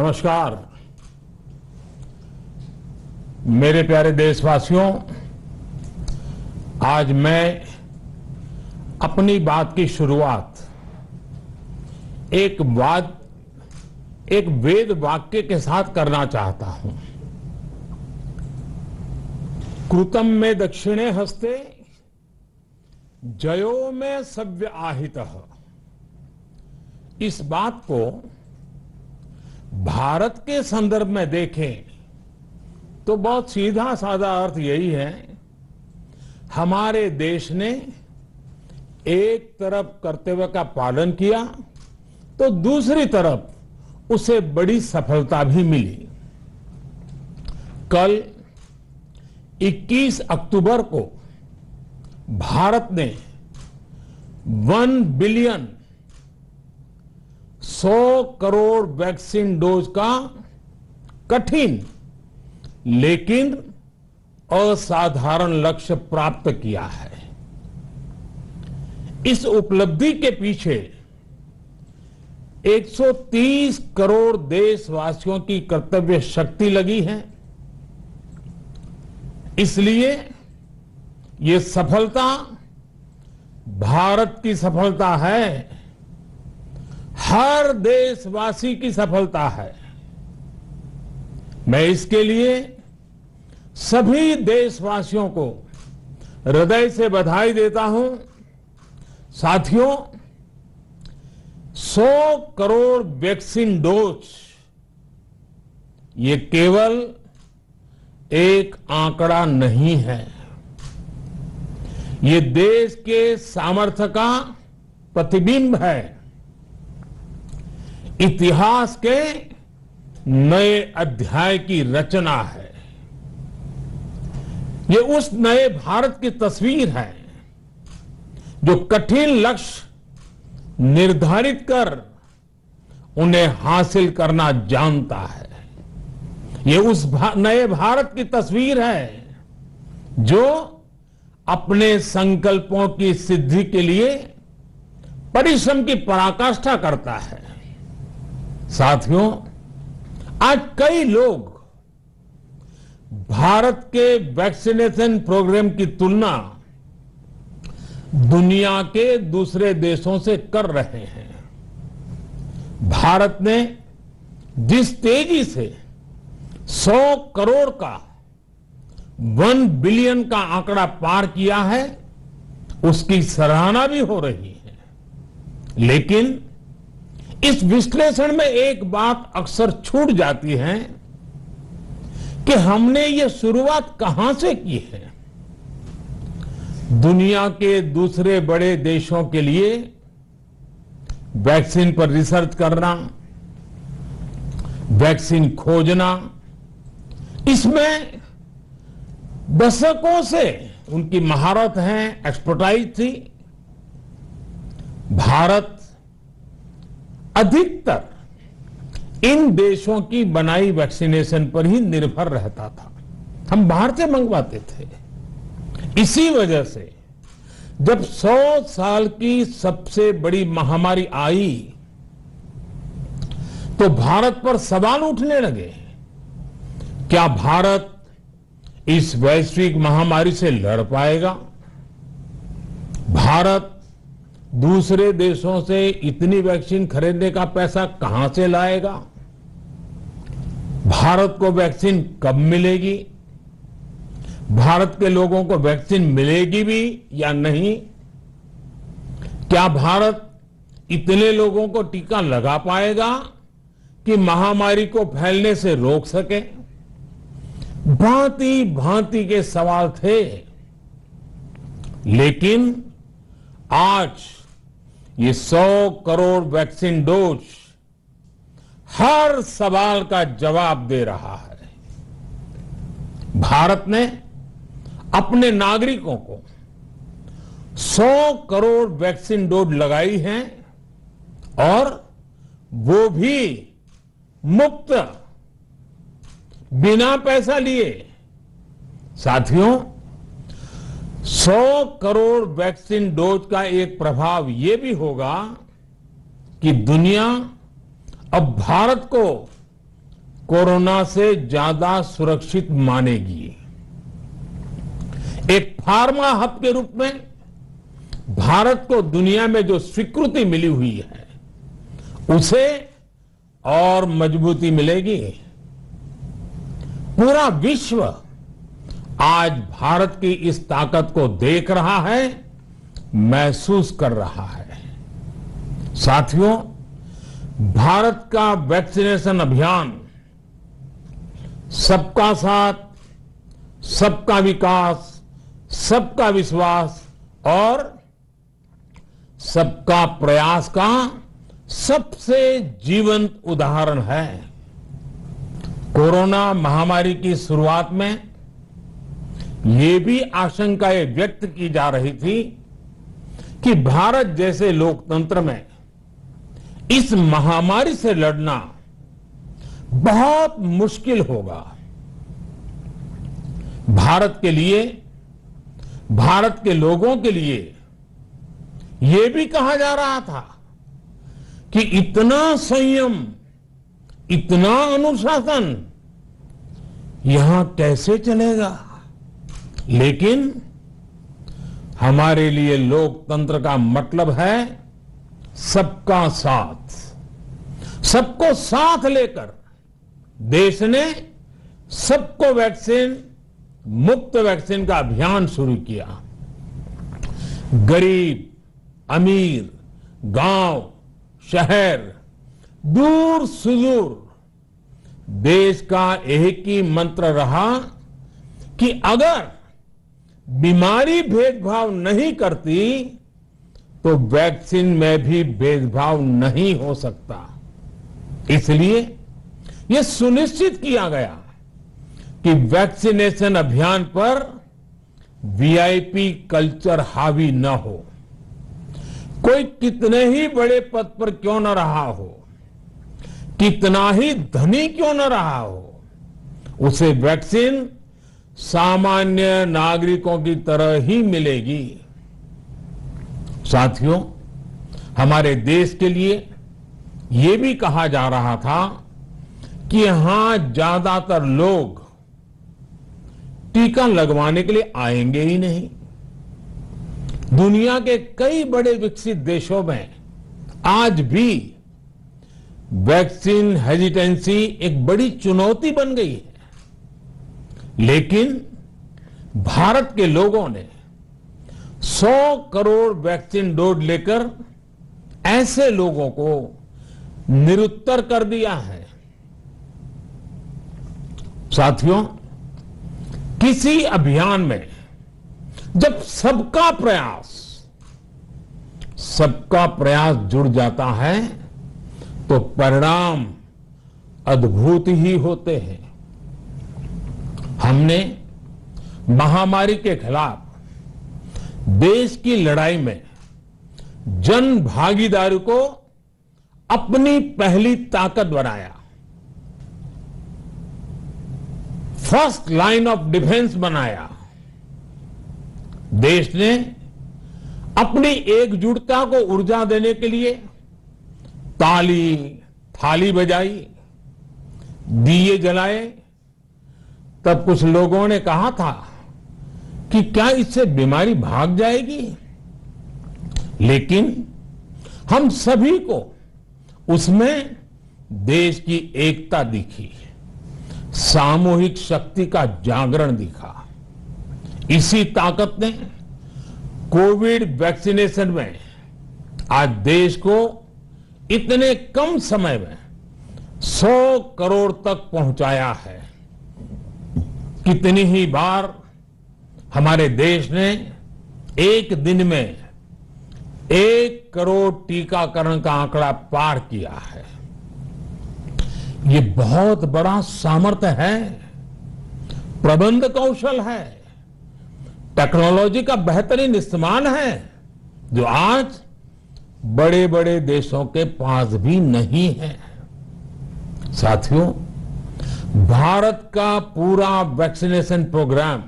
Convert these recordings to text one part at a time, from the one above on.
नमस्कार। मेरे प्यारे देशवासियों, आज मैं अपनी बात की शुरुआत एक वेद वाक्य के साथ करना चाहता हूं। कृतं में दक्षिणे हस्ते जयो में सव्य आहितः। इस बात को भारत के संदर्भ में देखें तो बहुत सीधा साधा अर्थ यही है, हमारे देश ने एक तरफ कर्तव्य का पालन किया तो दूसरी तरफ उसे बड़ी सफलता भी मिली। कल 21 अक्टूबर को भारत ने 1 बिलियन 100 करोड़ वैक्सीन डोज का कठिन लेकिन असाधारण लक्ष्य प्राप्त किया है। इस उपलब्धि के पीछे 130 करोड़ देशवासियों की कर्तव्य शक्ति लगी है। इसलिए ये सफलता भारत की सफलता है, हर देशवासी की सफलता है। मैं इसके लिए सभी देशवासियों को हृदय से बधाई देता हूं। साथियों, 100 करोड़ वैक्सीन डोज ये केवल एक आंकड़ा नहीं है, ये देश के सामर्थ्य का प्रतिबिंब है, इतिहास के नए अध्याय की रचना है। ये उस नए भारत की तस्वीर है जो कठिन लक्ष्य निर्धारित कर उन्हें हासिल करना जानता है। ये उस नए भारत की तस्वीर है जो अपने संकल्पों की सिद्धि के लिए परिश्रम की पराकाष्ठा करता है। साथियों, आज कई लोग भारत के वैक्सीनेशन प्रोग्राम की तुलना दुनिया के दूसरे देशों से कर रहे हैं। भारत ने जिस तेजी से 100 करोड़ का 1 बिलियन का आंकड़ा पार किया है, उसकी सराहना भी हो रही है। लेकिन इस विश्लेषण में एक बात अक्सर छूट जाती है कि हमने ये शुरुआत कहां से की है। दुनिया के दूसरे बड़े देशों के लिए वैक्सीन पर रिसर्च करना, वैक्सीन खोजना, इसमें दशकों से उनकी महारत है, एक्सपर्टाइज थी। भारत अधिकतर इन देशों की बनाई वैक्सीनेशन पर ही निर्भर रहता था, हम बाहर से मंगवाते थे। इसी वजह से जब 100 साल की सबसे बड़ी महामारी आई तो भारत पर सवाल उठने लगे, क्या भारत इस वैश्विक महामारी से लड़ पाएगा? भारत दूसरे देशों से इतनी वैक्सीन खरीदने का पैसा कहां से लाएगा? भारत को वैक्सीन कब मिलेगी? भारत के लोगों को वैक्सीन मिलेगी भी या नहीं? क्या भारत इतने लोगों को टीका लगा पाएगा कि महामारी को फैलने से रोक सके? भांति भांति के सवाल थे। लेकिन आज ये 100 करोड़ वैक्सीन डोज हर सवाल का जवाब दे रहा है। भारत ने अपने नागरिकों को 100 करोड़ वैक्सीन डोज लगाई हैं और वो भी मुफ्त, बिना पैसा लिए। साथियों, 100 करोड़ वैक्सीन डोज का एक प्रभाव ये भी होगा कि दुनिया अब भारत को कोरोना से ज्यादा सुरक्षित मानेगी। एक फार्मा हब के रूप में भारत को दुनिया में जो स्वीकृति मिली हुई है, उसे और मजबूती मिलेगी। पूरा विश्व आज भारत की इस ताकत को देख रहा है, महसूस कर रहा है। साथियों, भारत का वैक्सीनेशन अभियान सबका साथ, सबका विकास, सबका विश्वास और सबका प्रयास का सबसे जीवंत उदाहरण है। कोरोना महामारी की शुरुआत में ये भी आशंकाएं व्यक्त की जा रही थी कि भारत जैसे लोकतंत्र में इस महामारी से लड़ना बहुत मुश्किल होगा। भारत के लिए, भारत के लोगों के लिए यह भी कहा जा रहा था कि इतना संयम, इतना अनुशासन यहां कैसे चलेगा। लेकिन हमारे लिए लोकतंत्र का मतलब है सबका साथ। सबको साथ लेकर देश ने सबको वैक्सीन, मुफ्त वैक्सीन का अभियान शुरू किया। गरीब, अमीर, गांव, शहर, दूर सुदूर, देश का एक ही मंत्र रहा कि अगर बीमारी भेदभाव नहीं करती तो वैक्सीन में भी भेदभाव नहीं हो सकता। इसलिए यह सुनिश्चित किया गया कि वैक्सीनेशन अभियान पर वीआईपी कल्चर हावी न हो। कोई कितने ही बड़े पद पर क्यों न रहा हो, कितना ही धनी क्यों न रहा हो, उसे वैक्सीन सामान्य नागरिकों की तरह ही मिलेगी। साथियों, हमारे देश के लिए यह भी कहा जा रहा था कि यहां ज्यादातर लोग टीका लगवाने के लिए आएंगे ही नहीं। दुनिया के कई बड़े विकसित देशों में आज भी वैक्सीन हेजिटेंसी एक बड़ी चुनौती बन गई है। लेकिन भारत के लोगों ने 100 करोड़ वैक्सीन डोज लेकर ऐसे लोगों को निरुत्तर कर दिया है। साथियों, किसी अभियान में जब सबका प्रयास जुड़ जाता है तो परिणाम अद्भुत ही होते हैं। हमने महामारी के खिलाफ देश की लड़ाई में जन भागीदारी को अपनी पहली ताकत बनाया, फर्स्ट लाइन ऑफ डिफेंस बनाया। देश ने अपनी एकजुटता को ऊर्जा देने के लिए ताली, थाली बजाई, दिए जलाए। तब कुछ लोगों ने कहा था कि क्या इससे बीमारी भाग जाएगी, लेकिन हम सभी को उसमें देश की एकता दिखी, सामूहिक शक्ति का जागरण दिखा। इसी ताकत ने कोविड वैक्सीनेशन में आज देश को इतने कम समय में 100 करोड़ तक पहुंचाया है। कितनी ही बार हमारे देश ने एक दिन में 1 करोड़ टीकाकरण का आंकड़ा पार किया है। ये बहुत बड़ा सामर्थ्य है, प्रबंध कौशल है, टेक्नोलॉजी का बेहतरीन इस्तेमाल है, जो आज बड़े बड़े देशों के पास भी नहीं है। साथियों, भारत का पूरा वैक्सीनेशन प्रोग्राम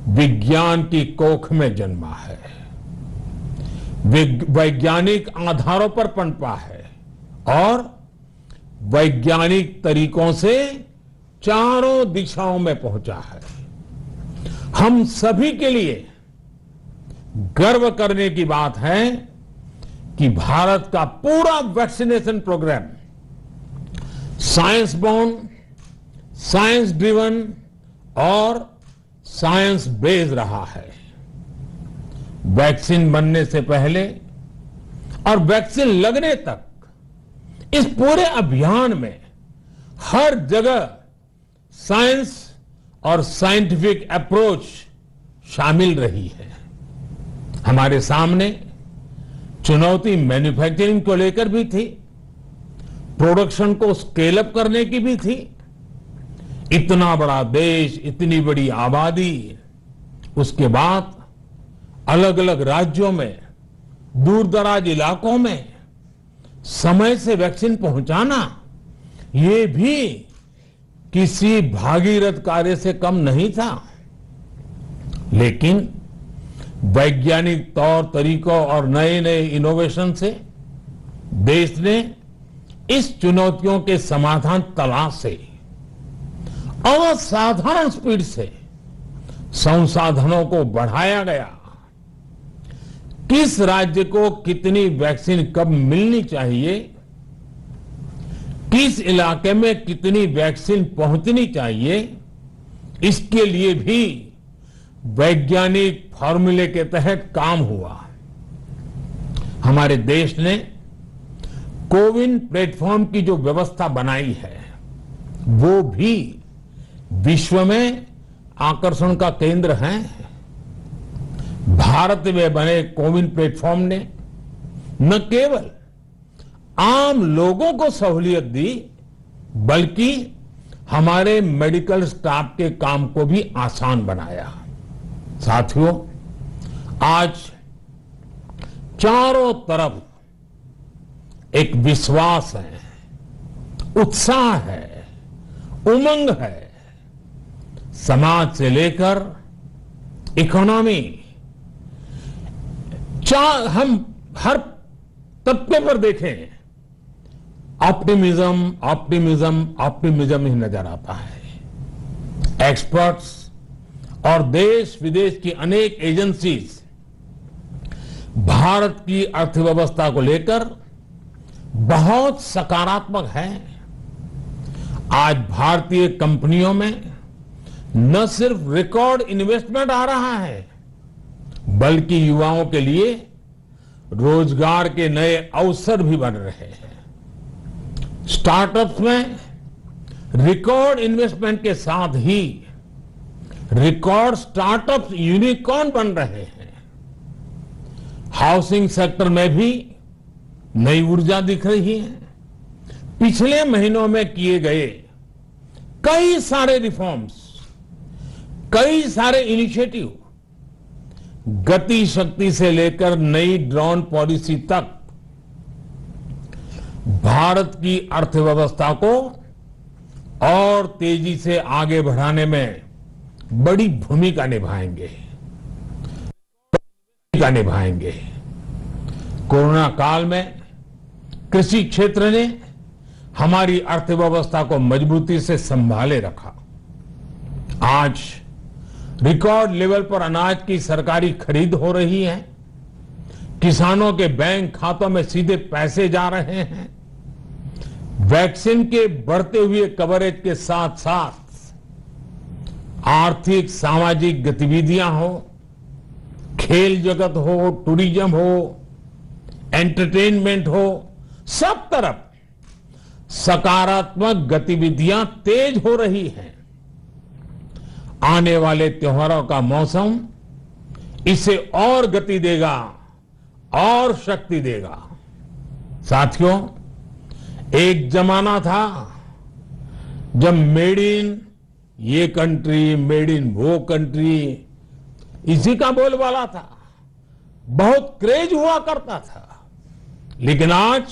विज्ञान की कोख में जन्मा है, वैज्ञानिक आधारों पर पनपा है और वैज्ञानिक तरीकों से चारों दिशाओं में पहुंचा है। हम सभी के लिए गर्व करने की बात है कि भारत का पूरा vaccination program science born, science driven और साइंस बेस्ड रहा है। वैक्सीन बनने से पहले और वैक्सीन लगने तक इस पूरे अभियान में हर जगह साइंस और साइंटिफिक अप्रोच शामिल रही है। हमारे सामने चुनौती मैन्युफैक्चरिंग को लेकर भी थी, प्रोडक्शन को स्केल अप करने की भी थी। इतना बड़ा देश, इतनी बड़ी आबादी, उसके बाद अलग अलग राज्यों में, दूर दराज इलाकों में समय से वैक्सीन पहुंचाना, ये भी किसी भागीरथ कार्य से कम नहीं था। लेकिन वैज्ञानिक तौर तरीकों और नए नए इनोवेशन से देश ने इस चुनौतियों के समाधान तलाशे असाधारण स्पीड से संसाधनों को बढ़ाया गया। किस राज्य को कितनी वैक्सीन कब मिलनी चाहिए, किस इलाके में कितनी वैक्सीन पहुंचनी चाहिए, इसके लिए भी वैज्ञानिक फॉर्मूले के तहत काम हुआ। हमारे देश ने कोविन प्लेटफॉर्म की जो व्यवस्था बनाई है, वो भी विश्व में आकर्षण का केंद्र है। भारत में बने कोविन प्लेटफॉर्म ने न केवल आम लोगों को सहूलियत दी, बल्कि हमारे मेडिकल स्टाफ के काम को भी आसान बनाया। साथियों, आज चारों तरफ एक विश्वास है, उत्साह है, उमंग है। समाज से लेकर इकोनॉमी, हम हर तबके पर देखें, ऑप्टिमिज्म ऑप्टिमिज्म ऑप्टिमिज्म ही नजर आता है। एक्सपर्ट्स और देश विदेश की अनेक एजेंसीज भारत की अर्थव्यवस्था को लेकर बहुत सकारात्मक है। आज भारतीय कंपनियों में न सिर्फ रिकॉर्ड इन्वेस्टमेंट आ रहा है, बल्कि युवाओं के लिए रोजगार के नए अवसर भी बन रहे हैं। स्टार्टअप्स में रिकॉर्ड इन्वेस्टमेंट के साथ ही रिकॉर्ड स्टार्टअप्स यूनिकॉर्न बन रहे हैं। हाउसिंग सेक्टर में भी नई ऊर्जा दिख रही है। पिछले महीनों में किए गए कई सारे रिफॉर्म्स, कई सारे इनिशिएटिव, गति शक्ति से लेकर नई ड्रोन पॉलिसी तक भारत की अर्थव्यवस्था को और तेजी से आगे बढ़ाने में बड़ी भूमिका निभाएंगे। कोरोना काल में कृषि क्षेत्र ने हमारी अर्थव्यवस्था को मजबूती से संभाले रखा। आज रिकॉर्ड लेवल पर अनाज की सरकारी खरीद हो रही है। किसानों के बैंक खातों में सीधे पैसे जा रहे हैं। वैक्सीन के बढ़ते हुए कवरेज के साथ साथ आर्थिक सामाजिक गतिविधियां हो, खेल जगत हो, टूरिज्म हो, एंटरटेनमेंट हो, सब तरफ सकारात्मक गतिविधियां तेज हो रही हैं। आने वाले त्योहारों का मौसम इसे और गति देगा और शक्ति देगा। साथियों, एक जमाना था जब मेड इन ये कंट्री, मेड इन वो कंट्री, इसी का बोलबाला था, बहुत क्रेज हुआ करता था। लेकिन आज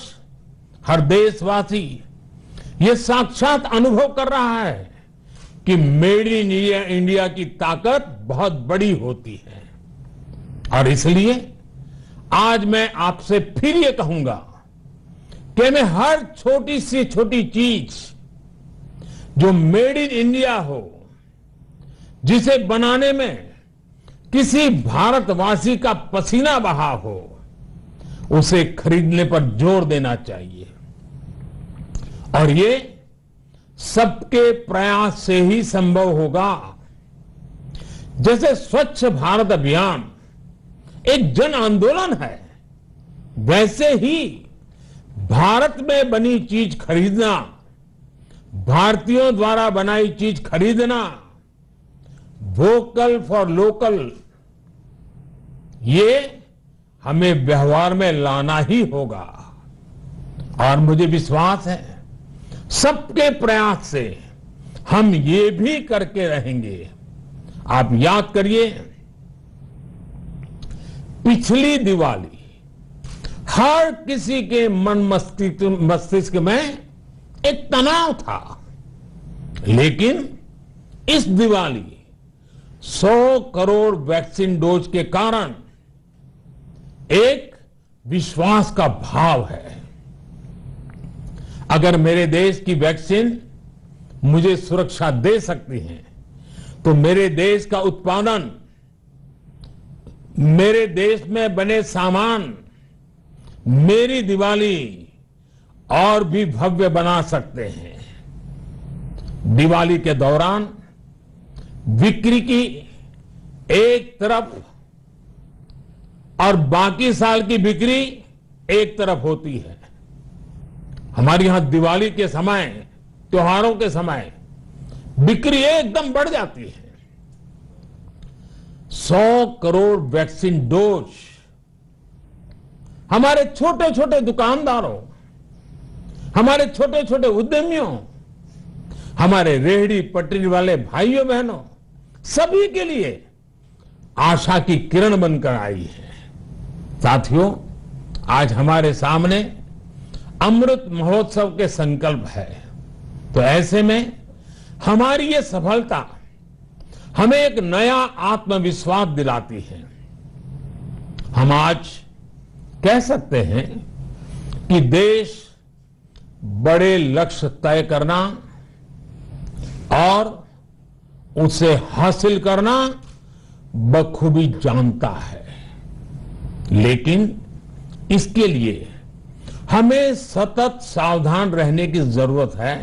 हर देशवासी ये साक्षात अनुभव कर रहा है कि मेड इन इंडिया की ताकत बहुत बड़ी होती है। और इसलिए आज मैं आपसे फिर ये कहूंगा कि हमें हर छोटी से छोटी चीज जो मेड इन इंडिया हो, जिसे बनाने में किसी भारतवासी का पसीना बहा हो, उसे खरीदने पर जोर देना चाहिए। और ये सबके प्रयास से ही संभव होगा। जैसे स्वच्छ भारत अभियान एक जन आंदोलन है, वैसे ही भारत में बनी चीज खरीदना, भारतीयों द्वारा बनाई चीज खरीदना, वोकल फॉर लोकल, ये हमें व्यवहार में लाना ही होगा। और मुझे विश्वास है सबके प्रयास से हम ये भी करके रहेंगे। आप याद करिए, पिछली दिवाली हर किसी के मन मस्तिष्क में एक तनाव था, लेकिन इस दिवाली 100 करोड़ वैक्सीन डोज के कारण एक विश्वास का भाव है। अगर मेरे देश की वैक्सीन मुझे सुरक्षा दे सकती है, तो मेरे देश का उत्पादन, मेरे देश में बने सामान मेरी दिवाली और भी भव्य बना सकते हैं। दिवाली के दौरान बिक्री की एक तरफ और बाकी साल की बिक्री एक तरफ होती है। हमारे यहां दिवाली के समय, त्योहारों के समय बिक्री एकदम बढ़ जाती है। 100 करोड़ वैक्सीन डोज हमारे छोटे छोटे दुकानदारों, हमारे छोटे छोटे उद्यमियों, हमारे रेहड़ी पटरी वाले भाइयों बहनों, सभी के लिए आशा की किरण बनकर आई है। साथियों, आज हमारे सामने अमृत महोत्सव के संकल्प है, तो ऐसे में हमारी ये सफलता हमें एक नया आत्मविश्वास दिलाती है। हम आज कह सकते हैं कि देश बड़े लक्ष्य तय करना और उसे हासिल करना बखूबी जानता है, लेकिन इसके लिए हमें सतत सावधान रहने की जरूरत है।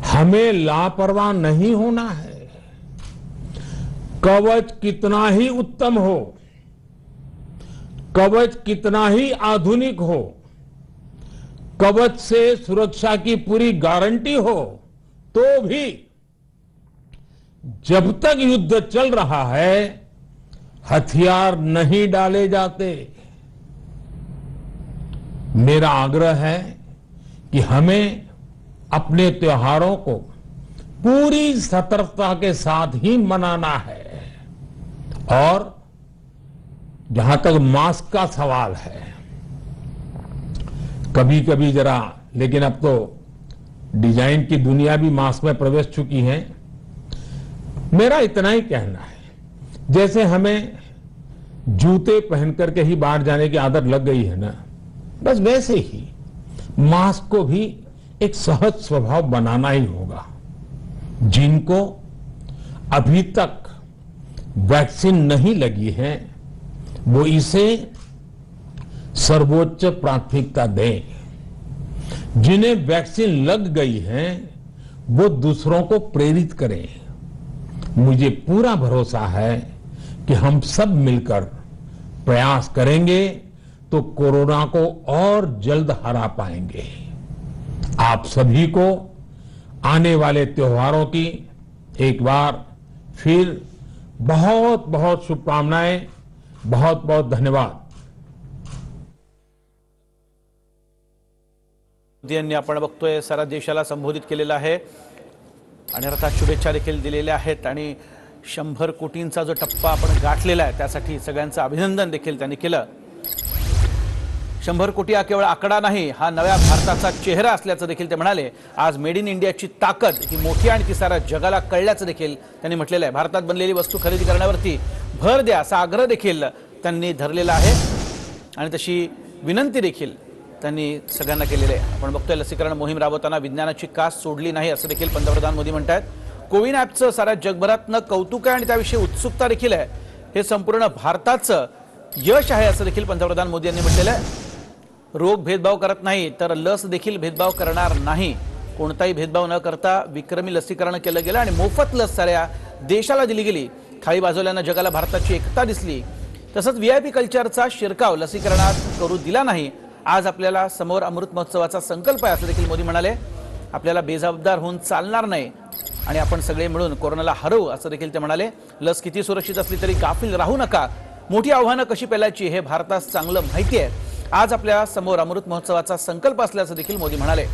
हमें लापरवाह नहीं होना है। कवच कितना ही उत्तम हो, कवच कितना ही आधुनिक हो, कवच से सुरक्षा की पूरी गारंटी हो, तो भी जब तक युद्ध चल रहा है हथियार नहीं डाले जाते। मेरा आग्रह है कि हमें अपने त्योहारों को पूरी सतर्कता के साथ ही मनाना है। और जहां तक मास्क का सवाल है, कभी कभी जरा, लेकिन अब तो डिजाइन की दुनिया भी मास्क में प्रवेश चुकी है। मेरा इतना ही कहना है, जैसे हमें जूते पहन करके ही बाहर जाने की आदत लग गई है ना, बस वैसे ही मास्क को भी एक सहज स्वभाव बनाना ही होगा। जिनको अभी तक वैक्सीन नहीं लगी है, वो इसे सर्वोच्च प्राथमिकता दें। जिन्हें वैक्सीन लग गई है, वो दूसरों को प्रेरित करें। मुझे पूरा भरोसा है कि हम सब मिलकर प्रयास करेंगे तो कोरोना को और जल्द हरा पाएंगे। आप सभी को आने वाले त्योहारों की एक बार फिर बहुत बहुत शुभकामनाएं, बहुत बहुत धन्यवाद। मोदी यांनी आपण बघतोय सारा देशाला संबोधित केलेला आहे आणि अर्थात शुभेच्छा देखील दिलेल्या आहेत आणि 100 कोटींचा जो टप्पा आपण गाठलेला आहे त्यासाठी सगळ्यांचं अभिनंदन देखील त्यांनी केलं। 100 कोटी हा केवळ आकडा नाही, हा नव्या भारताचा चेहरा असल्याचं देखील ते म्हणाले। आज मेड इन इंडियाची ताकद ही मोठी आणि ती सारा जगाला कळल्याचं देखील त्यांनी म्हटलेलं आहे। भारतात बनलेली वस्तू खरेदी करण्यावरती भर द्या असा आग्रह देखील त्यांनी धरलेला आहे आणि तशी विनंती देखील त्यांनी सगळ्यांना केलेले आहे। आपण बघतोय लसीकरण मोहीम राबवताना विज्ञानाची कास सोडली नाही असं देखील पंतप्रधान मोदी म्हणतात। कोविन ॲपचं साऱ्या जगभरातनं कौतुक आहे आणि त्याविषयी उत्सुकता देखील आहे। हे संपूर्ण भारताचं यश आहे असं देखील पंतप्रधान मोदी यांनी म्हटलेलं आहे। रोग भेदभाव करत नाही तर लस देखील भेदभाव करणार नाही। कोणताही भेदभाव न करता विक्रमी लसीकरण केलं गेलं आणि मोफत लस साऱ्या देशाला दिली गेली। खाली बाजवल्यानं जगाला भारताची एकता दिसली। तसंच व्हीआयपी कल्चरचा शिरकाव लसीकरणात करू दिला नाही। आज आपल्याला समोर अमृत महोत्सवाचा संकल्प आहे असं देखील मोदी म्हणाले। आपल्याला बेजबाबदार होऊन चालणार नाही आणि आपण सगळे मिळून कोरोनाला हरवू असं देखील ते म्हणाले। लस किती सुरक्षित असली तरी गाफील राहू नका। मोठी आव्हानं कशी पेलायची हे भारतास चांगलं माहिती आहे। आज आपल्या समोर अमृत महोत्सवाचा संकल्प असल्याचं देखील मोदी म्हणाले।